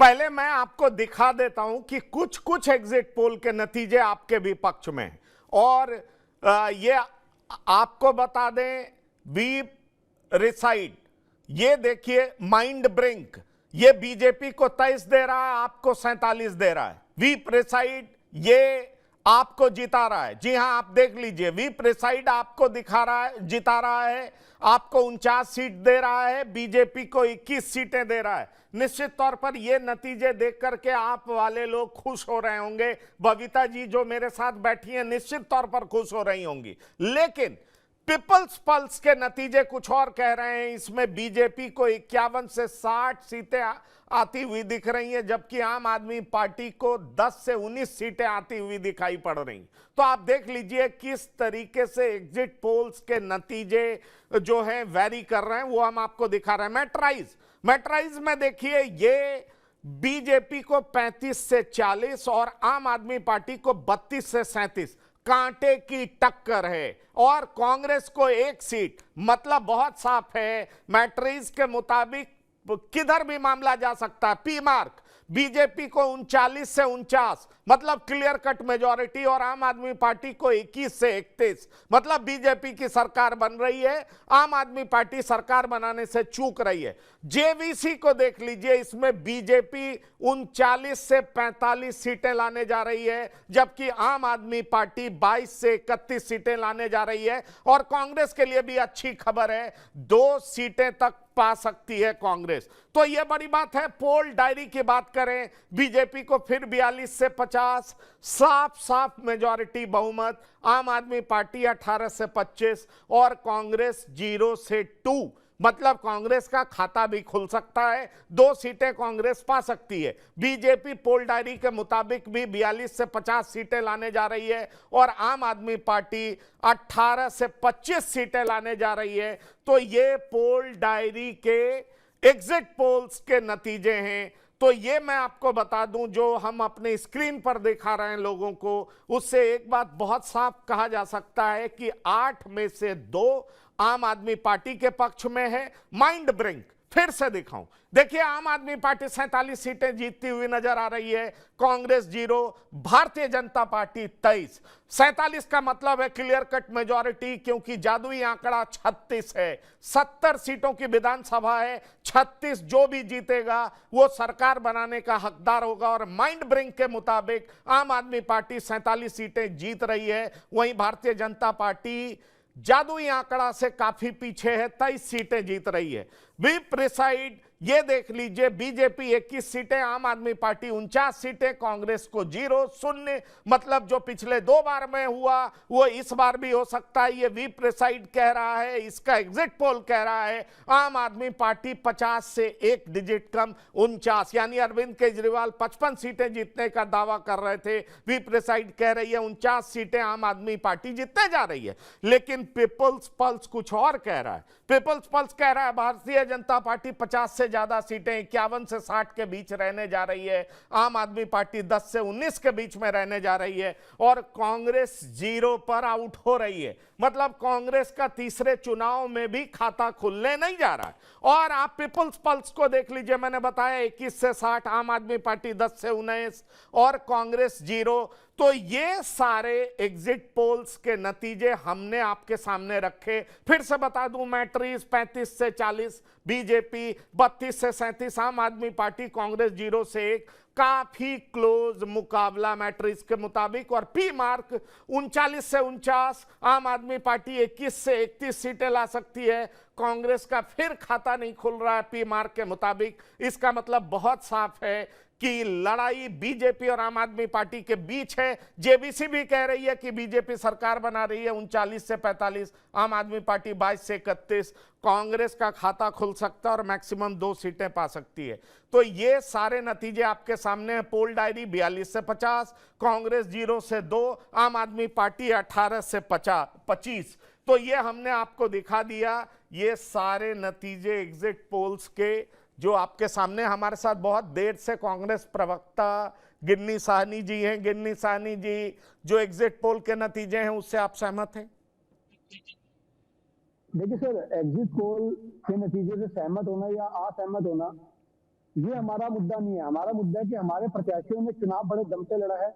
पहले मैं आपको दिखा देता हूं कि कुछ कुछ एग्जिट पोल के नतीजे आपके विपक्ष में हैं। और ये आपको बता दें, वी रिसाइड, ये देखिए माइंड ब्रिंक, ये बीजेपी को 23 दे रहा है, आपको 47 दे रहा है। वी प्रिसाइड ये आपको जिता रहा है। जी हां, आप देख लीजिए, वी प्रिसाइड आपको दिखा रहा है, जिता रहा है, आपको 49 सीट दे रहा है, बीजेपी को 21 सीटें दे रहा है। निश्चित तौर पर ये नतीजे देख करके आप वाले लोग खुश हो रहे होंगे, बबीता जी जो मेरे साथ बैठी हैं निश्चित तौर पर खुश हो रही होंगी। लेकिन पीपल्स पल्स के नतीजे कुछ और कह रहे हैं। इसमें बीजेपी को 51 से 60 सीटें आती हुई दिख रही हैं, जबकि आम आदमी पार्टी को 10 से 19 सीटें आती हुई दिखाई पड़ रही। तो आप देख लीजिए किस तरीके से एग्जिट पोल्स के नतीजे जो हैं वैरी कर रहे हैं, वो हम आपको दिखा रहे हैं। मैट्राइज में देखिए, ये बीजेपी को 35 से 40 और आम आदमी पार्टी को 32 से 37 कांटे की टक्कर है। और कांग्रेस को 1 सीट, मतलब बहुत साफ है, मैट्रिक्स के मुताबिक किधर भी मामला जा सकता है। पी मार्क, बीजेपी को 39 से 49, मतलब क्लियर कट मेजॉरिटी, और आम आदमी पार्टी को 21 से 31, मतलब बीजेपी की सरकार बन रही है, आम आदमी पार्टी सरकार बनाने से चूक रही है। जेवीसी को देख लीजिए, इसमें बीजेपी 39 से 45 सीटें लाने जा रही है, जबकि आम आदमी पार्टी 22 से 31 सीटें लाने जा रही है। और कांग्रेस के लिए भी अच्छी खबर है, 2 सीटें तक पा सकती है कांग्रेस। तो यह बड़ी बात है। पोल डायरी की बात करें, बीजेपी को फिर 42 से 50, साफ साफ मेजॉरिटी बहुमत, आम आदमी पार्टी 18 से 25 और कांग्रेस 0 से 2, मतलब कांग्रेस का खाता भी खुल सकता है, 2 सीटें कांग्रेस पा सकती है। बीजेपी पोल डायरी के मुताबिक भी 42 से 50 सीटें लाने जा रही है और आम आदमी पार्टी 18 से 25 सीटें लाने जा रही है। तो ये पोल डायरी के एग्जिट पोल्स के नतीजे हैं। तो ये मैं आपको बता दूं, जो हम अपने स्क्रीन पर दिखा रहे हैं लोगों को, उससे एक बात बहुत साफ कहा जा सकता है कि 8 में से 2 आम आदमी पार्टी के पक्ष में है। माइंड ब्रिंक फिर से दिखाऊं, देखिए आम आदमी पार्टी 47 सीटें जीतती हुई नजर आ रही है, कांग्रेस 0, भारतीय जनता पार्टी 23। 47 का मतलब है क्लियर कट मेजॉरिटी, क्योंकि जादुई आंकड़ा 36 है। 70 सीटों की विधानसभा है, 36 जो भी जीतेगा वो सरकार बनाने का हकदार होगा। और माइंड ब्रिंक के मुताबिक आम आदमी पार्टी 47 सीटें जीत रही है, वहीं भारतीय जनता पार्टी जादुई आंकड़ा से काफी पीछे है, 23 सीटें जीत रही है। वी प्रिसाइड, ये देख लीजिए, बीजेपी 21 सीटें, आम आदमी पार्टी 49 सीटें, कांग्रेस को 0 शून्य, मतलब जो पिछले 2 बार में हुआ वो इस बार भी हो सकता है। ये वी प्रिसाइड कह रहा है, इसका एग्जिट पोल कह रहा है आम आदमी पार्टी 50 से 1 डिजिट कम 49, यानी अरविंद केजरीवाल 55 सीटें जीतने का दावा कर रहे थे, वी प्रिसाइड कह रही है 49 सीटें आम आदमी पार्टी जीतने जा रही है। लेकिन पीपल्स पल्स कुछ और कह रहा है। पीपल्स पल्स कह रहा है भारतीय जनता पार्टी 50 से ज्यादा सीटें, 51 से 60 के बीच रहने जा रही है, आम आदमी पार्टी 10 से 19 के बीच में रहने जा रही है, और कांग्रेस 0 पर आउट हो रही है। मतलब कांग्रेस का तीसरे चुनाव में भी खाता खुलने नहीं जा रहा है। और आप पीपल्स पल्स को देख लीजिए, मैंने बताया 21 से 60, आम आदमी पार्टी 10 से 19 और कांग्रेस 0। तो ये सारे एग्जिट पोल्स के नतीजे हमने आपके सामने रखे। फिर से बता दूं, मैट्रिक्स 35 से 40, बीजेपी 32 से 37, आम आदमी पार्टी, कांग्रेस 0 से 1, काफी क्लोज मुकाबला मैट्रिक्स के मुताबिक। और पी मार्क 39 से 49, आम आदमी पार्टी 21 से 31 सीटें ला सकती है, कांग्रेस का फिर खाता नहीं खुल रहा है पी मार्क के मुताबिक। इसका मतलब बहुत साफ है कि लड़ाई बीजेपी और आम आदमी पार्टी के बीच है। जेबीसी भी कह रही है कि बीजेपी सरकार बना रही है 39 से 45, आम आदमी पार्टी 22 से 31, कांग्रेस का खाता खुल सकता है और मैक्सिमम 2 सीटें पा सकती है। तो ये सारे नतीजे आपके सामने हैं। पोल डायरी 42 से 50, कांग्रेस 0 से 2, आम आदमी पार्टी 18 से 25। तो ये हमने आपको दिखा दिया, ये सारे नतीजे एग्जिट पोल्स के जो आपके सामने। हमारे साथ बहुत देर से कांग्रेस प्रवक्ता गिन्नी साहनी जी हैं। गिन्नी साहनी जी, जो एग्जिट पोल के नतीजे हैं उससे आप सहमत हैं? देखिए सर, एग्जिट पोल के नतीजे से सहमत होना या असहमत होना ये हमारा मुद्दा नहीं है। हमारा मुद्दा है कि हमारे प्रत्याशियों ने चुनाव बड़े दम से लड़ा है।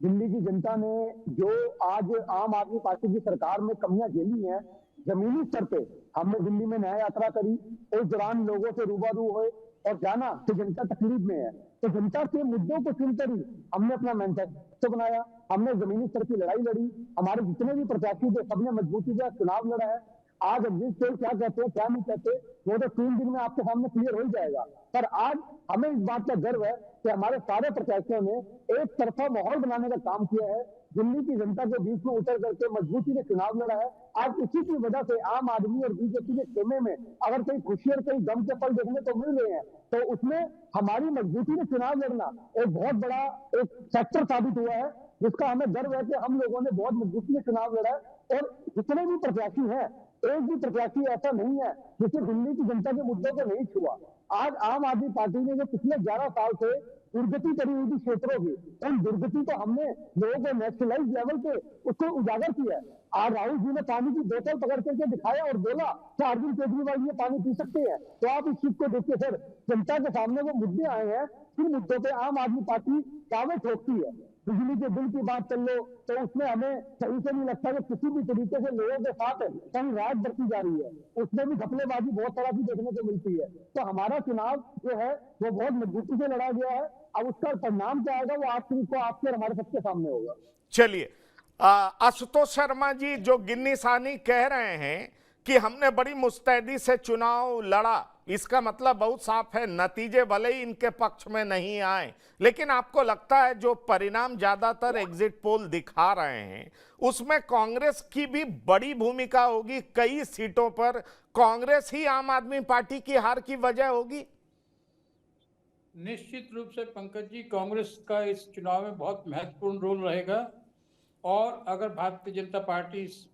दिल्ली की जनता ने जो आज आम आदमी पार्टी की सरकार में कमियां झेली हैं, जमीनी स्तर पे हमने दिल्ली में न्याय यात्रा करी, उस दौरान लोगों से रूबरू हुए और जाना कि जनता तकलीफ में है, तो जनता के मुद्दों को चुनकर ही हमने अपना मैनिफेस्टो बनाया, हमने जमीनी स्तर की लड़ाई लड़ी। हमारे जितने भी प्रत्याशी थे सबने मजबूती से चुनाव लड़ा है। आज एग्जिट पोल क्या कहते हैं क्या नहीं कहते वो तो 3 दिन में आपके सामने क्लियर हो ही जाएगा। पर आज हमें इस बात का गर्व है कि हमारे सारे प्रत्याशियों ने एक तरफा माहौल बनाने का काम किया है, दिल्ली की जनता के बीच में उतर करके मजबूती से चुनाव लड़ा है। आज इसी की वजह से आम आदमी और बीजेपी के खेमे में अगर कहीं खुशी और कहीं गम के पल देखने को मिल रहे हैं, तो उसमें हमारी मजबूती से चुनाव लड़ना एक बहुत बड़ा एक फैक्टर साबित हुआ है, जिसका हमें गर्व है कि हम लोगों ने बहुत मजबूती से चुनाव लड़ा है। और जितने भी प्रत्याशी हैं, एक भी प्रत्याशी ऐसा नहीं है जिसने दिल्ली की जनता के मुद्दों को नहीं छुआ। आज आम आदमी पार्टी ने जो पिछले 11 साल से दुर्गति करी हुई थी क्षेत्रों की, उन दुर्गति को हमने लोगों को नेशनलाइज लेवल पे उसको उजागर किया है। आज राहुल जी ने पानी की बोतल पकड़ करके दिखाया और बोला कि अरविंद केजरीवाल ये पानी पी सकते हैं। तो आप इस चीज को देखिए सर, जनता के सामने वो मुद्दे आए हैं, किन मुद्दों पे आम आदमी पार्टी दावे ठोकती है। बिजली के बिल की बात कर लो तो उसमें हमें सही से नहीं लगता कि किसी भी तरीके से लोगों के साथ कहीं राहत बरती जा रही है, उसमें भी घपलेबाजी बहुत तरह की देखने को मिलती है। तो हमारा चुनाव जो है वो बहुत मजबूती से लड़ा गया है। अब उसका परिणाम क्या आएगा वो आपके और हमारे सबके सामने होगा। चलिए, आशुतोष शर्मा जी जो गिन्नी सानी कह रहे हैं कि हमने बड़ी मुस्तैदी से चुनाव लड़ा, इसका मतलब बहुत साफ है, नतीजे भले ही इनके पक्ष में नहीं आए, लेकिन आपको लगता है जो परिणाम ज्यादातर एग्जिट पोल दिखा रहे हैं उसमें कांग्रेस की भी बड़ी भूमिका होगी? कई सीटों पर कांग्रेस ही आम आदमी पार्टी की हार की वजह होगी? निश्चित रूप से पंकज जी, कांग्रेस का इस चुनाव में बहुत महत्वपूर्ण रोल रहेगा। और अगर भारतीय जनता पार्टी इस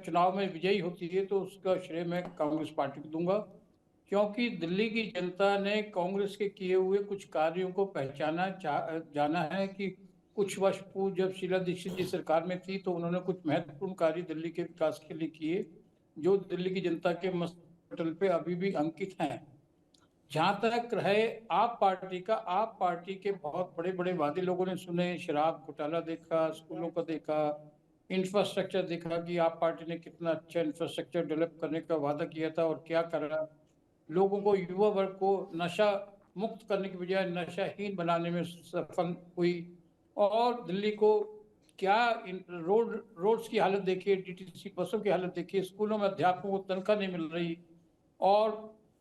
चुनाव में विजयी होती है तो उसका श्रेय मैं कांग्रेस पार्टी को दूंगा, क्योंकि दिल्ली की जनता ने कांग्रेस के किए हुए कुछ कार्यों को पहचाना जाना है कि कुछ वर्ष पूर्व जब शीला दीक्षित जी सरकार में थी तो उन्होंने कुछ महत्वपूर्ण कार्य दिल्ली के विकास के लिए किए, जो दिल्ली की जनता के मस्तक पे अभी भी अंकित हैं। जहां तक रहे आप पार्टी के बहुत बड़े बड़े वादे लोगों ने सुने, शराब घोटाला देखा, स्कूलों का देखा, इंफ्रास्ट्रक्चर देखा कि आप पार्टी ने कितना अच्छा इंफ्रास्ट्रक्चर डेवलप करने का वादा किया था और क्या करा। लोगों को, युवा वर्ग को नशा मुक्त करने की बजाय नशाहीन बनाने में सफल हुई। और दिल्ली को क्या रोड्स की हालत देखिए, डीटीसी बसों की हालत देखिए, स्कूलों में अध्यापकों को तनख्वाह नहीं मिल रही, और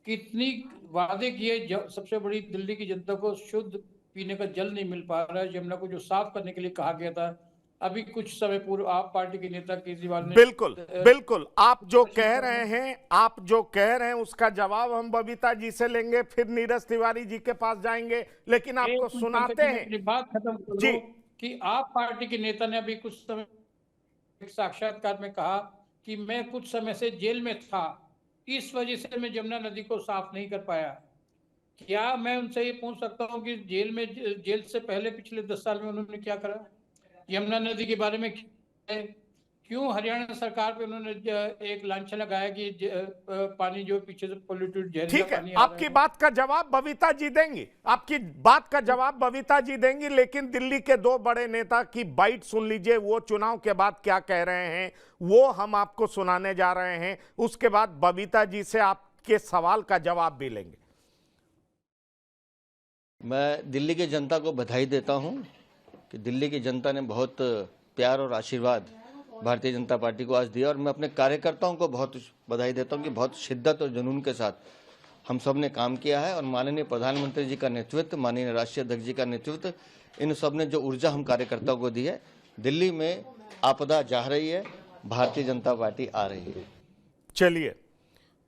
कितनी वादे किए। सबसे बड़ी, दिल्ली की जनता को शुद्ध पीने का जल नहीं मिल पा रहा है। यमुना को जो साफ करने के लिए कहा गया था, अभी कुछ समय पूर्व आप पार्टी के नेता केजरीवाल ने बिल्कुल बिल्कुल आप जो कह रहे हैं उसका जवाब हम बबीता जी से लेंगे, फिर नीरज तिवारी जी के पास जाएंगे, लेकिन आपको सुनाते हैं। बात खत्म कर जी, लो कि आप पार्टी के नेता ने अभी कुछ समय एक साक्षात्कार में कहा कि मैं कुछ समय से जेल में था, इस वजह से मैं यमुना नदी को साफ नहीं कर पाया। क्या मैं उनसे ये पूछ सकता हूँ कि जेल से पहले पिछले 10 साल में उन्होंने क्या करा? यमुना नदी के बारे में क्यों हरियाणा सरकार पे उन्होंने एक लांछन लगाया कि पानी जो पीछे से पोल्यूटेड जहरीला ठीक है, पानी आ रहा आपकी बात का जवाब बबीता जी देंगी, आपकी बात का जवाब बबीता जी देंगी, लेकिन दिल्ली के दो बड़े नेता की बाइट सुन लीजिए, वो चुनाव के बाद क्या कह रहे हैं वो हम आपको सुनाने जा रहे हैं। उसके बाद बबीता जी से आपके सवाल का जवाब भी लेंगे। मैं दिल्ली की जनता को बधाई देता हूं कि दिल्ली की जनता ने बहुत प्यार और आशीर्वाद भारतीय जनता पार्टी को आज दिया, और मैं अपने कार्यकर्ताओं को बहुत बधाई देता हूं कि बहुत शिद्दत और जुनून के साथ हम सब ने काम किया है। और माननीय प्रधानमंत्री जी का नेतृत्व, माननीय राष्ट्रीय अध्यक्ष जी का नेतृत्व, इन सब ने जो ऊर्जा हम कार्यकर्ताओं को दी है, दिल्ली में आपदा जा रही है, भारतीय जनता पार्टी आ रही है। चलिए,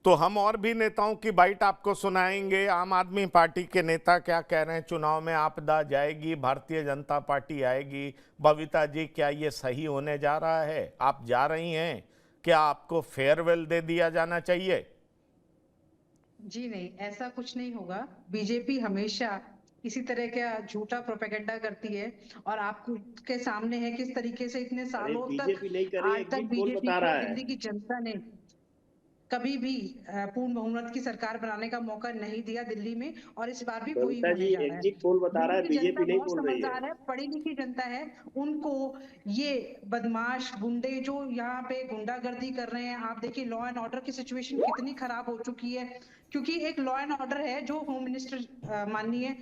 तो हम और भी नेताओं की बाइट आपको सुनाएंगे। आम आदमी पार्टी के नेता क्या कह रहे हैं, चुनाव में आपदा जाएगी, भारतीय जनता पार्टी आएगी। बबीता जी, क्या ये सही होने जा रहा है? आप जा रही हैं, क्या आपको फेयरवेल दे दिया जाना चाहिए? जी नहीं, ऐसा कुछ नहीं होगा। बीजेपी हमेशा इसी तरह का झूठा प्रोपेगेंडा करती है, और आपके सामने है किस तरीके से इतने सालों तक आज तक बीजेपी को दिल्ली की जनता ने कभी भी पूर्ण बहुमत की सरकार बनाने का मौका नहीं दिया दिल्ली में, और इस बार भी वही ममता होने जी, जा रहा है। एग्जिट पोल बता रहा है, दिल्ली की बीजेपी जनता नहीं बहुत बोल रही है। समझदार है, पढ़ी लिखी जनता है। उनको ये बदमाश गुंडे जो यहाँ पे गुंडागर्दी कर रहे हैं, आप देखिए लॉ एंड ऑर्डर की सिचुएशन कितनी खराब हो चुकी है, क्योंकि एक लॉ एंड ऑर्डर है जो होम मिनिस्टर माननीय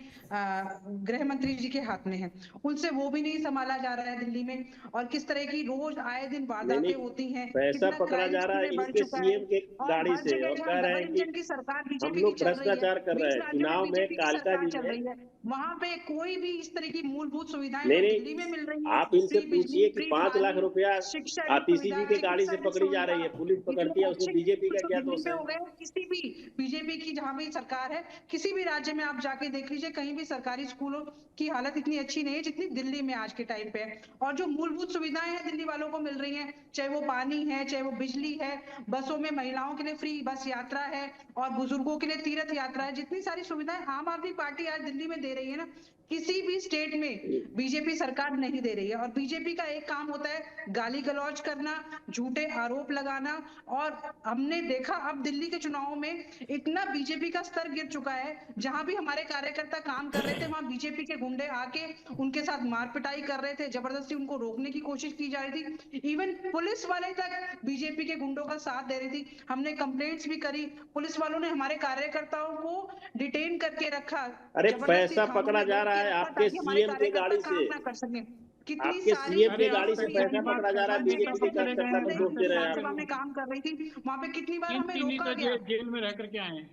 गृह मंत्री जी के हाथ में है, उनसे वो भी नहीं संभाला जा रहा है दिल्ली में। और किस तरह की रोज आए दिन वारदातें होती हैं, पैसा कितना पकड़ा क्राइम जा रहा है बढ़ इनके चुका है, सीएम के और गाड़ी हर से, जगह और जहाँ कह रहे डबल हैं कि इंजन की सरकार हम बीजेपी की लोग चल रही है, भ्रष्टाचार कर रहे 20 हैं। राज्यों चुनाव में में बीजेपी की कालका सरकार जी चल ने, रही है, वहां पे कोई भी इस तरह की मूलभूत सुविधाएं नहीं जो नहीं, दिल्ली में मिल रही है, आप इनसे फ्री बिजली, पूछिए कि फ्री 5 लाख पानी, रुपया शिक्षा की आतिशी जी के सुविधाएं, गाड़ी से सर्विस पकड़ी जा सुविधा, रही है, पुलिस पकड़ती इतने है, उसमें अच्छे बीजेपी का तो क्या दिल्ली दोष में है? हो गए। किसी भी बीजेपी की जहां भी सरकार है, किसी भी राज्य में आप जाके देख लीजिए, कहीं भी सरकारी स्कूलों की हालत इतनी अच्छी नहीं है जितनी दिल्ली में आज के टाइम पे है। और जो मूलभूत सुविधाएं हैं दिल्ली वालों को मिल रही हैं, चाहे वो पानी है, चाहे वो बिजली है, बसों में महिलाओं के लिए फ्री बस यात्रा है, और बुजुर्गों के लिए तीर्थ यात्रा है, जितनी सारी सुविधाएं आम आदमी पार्टी आज दिल्ली में दे रही है ना, किसी भी स्टेट में बीजेपी सरकार नहीं दे रही है। और बीजेपी का एक काम होता है गाली गलौज करना, झूठे आरोप लगाना। और हमने देखा अब दिल्ली के चुनाव में इतना बीजेपी का स्तर गिर चुका है, जहां भी हमारे कार्यकर्ता काम कर रहे थे वहां बीजेपी के गुंडे आके उनके साथ मार पिटाई कर रहे थे, जबरदस्ती उनको रोकने की कोशिश की जा रही थी, इवन पुलिस वाले तक बीजेपी के गुंडों का साथ दे रही थी। हमने कंप्लेंट्स भी करी, पुलिस वालों ने हमारे कार्यकर्ताओं को डिटेन करके रखा, अरे जबरदस्ती पैसा थानों पकड़ा में जा रोक रहा के है रखा आपके ताकि हमारे सीएम के कार्यकर्ता गाड़ी काम से, ना कर सकें। कितनी आपके सारी सीएम के अरे गाड़ी आप से पैसा की पैसा बात पकड़ा जा रहा है, करते हैं, बीजेपी के कब चले गए कार्यकर्ता हैं को दिल्ली दोष दे रहे हैं सरकार आप। विधानसभा में काम कर रही थी, वहां पे कितनी बार तीन हमें तीन ही रोका तो गया। जेल में रह करके आए हैं।